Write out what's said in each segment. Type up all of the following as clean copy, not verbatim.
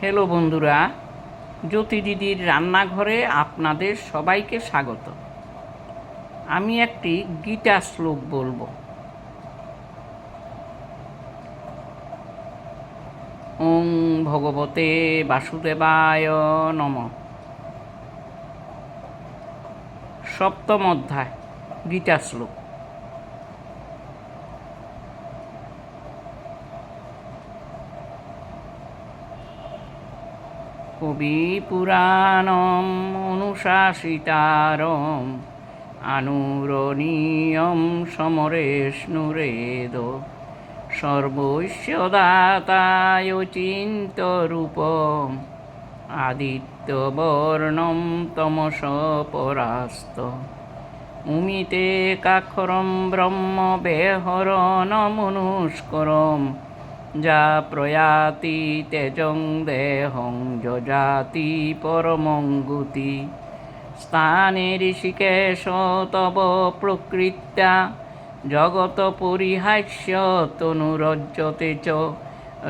Hello বন্ধুরা, জ্যোতি দিদির রান্নাঘরে আপনাদের সবাইকে স্বাগত। আমি একটি গীতা শ্লোক বলবো। ওং ভগবতে বাসুদেবায় নমঃ। সপ্তম অধ্যায়, গীতা শ্লোক। কবি পুরাণম অনুশাসিতারম আনুরণীয়ম সমরেষ্ণুরেদ সর্বস্য দাতায় চিন্তরূপম আদিত্যবর্ণম তমস পরাস্ত উমিতে কাক্ষরম ব্রহ্ম বেহরণমনুষ্করম যা প্রয়াতি তেজং দেহং যজাতি পরমঙ্গুতি স্থানে ঋষিকেশ তব প্রকৃত্যা জগত পরিহাস্য তনুরজ্যতে চ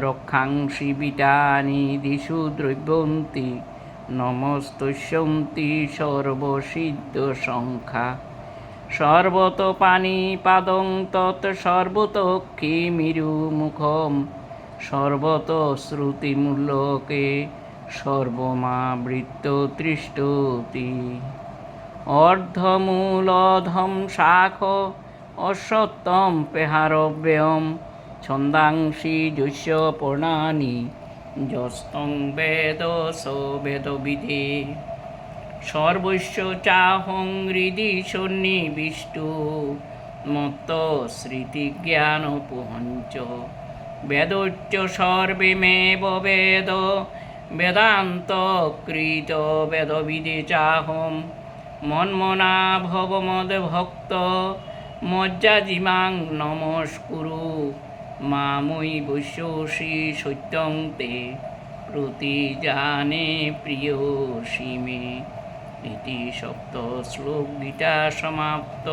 রক্ষাংসি বিটানি দিশু দ্রব্যন্তি নমস্তস্যন্তি সর্বসিদ্ধ সংখ্যা সর্বত পানি পাদং তৎ সর্বতক্ষি মিরুমুখম সর্বত শ্রুতিমূল্যকে সর্বমাবৃত্ত তৃষ্টতি অর্ধমূলধম শাখ অশ্বত্থম পেহারব্যয়ম ছন্দাংসি যস্য পর্ণানি যস্তং বেদ স বেদবিদে সর্বস্য চাহং হৃদি সন্নিবিষ্টু মত্ত স্মৃতিজ্ঞানপোহঞ্চ বেদোচ্চ সর্বেমেব বেদ বেদান্ত কৃত বেদবিদে চাহম মন্মনা ভবমদ্ভক্ত মজ্জাজিমাং নমস্কুরু মাময়ি বৈশ্যসি সত্যং তে প্রতিজানে প্রিয়সী মে। ইতি সপ্ত শ্লোক গীতা সমাপ্ত।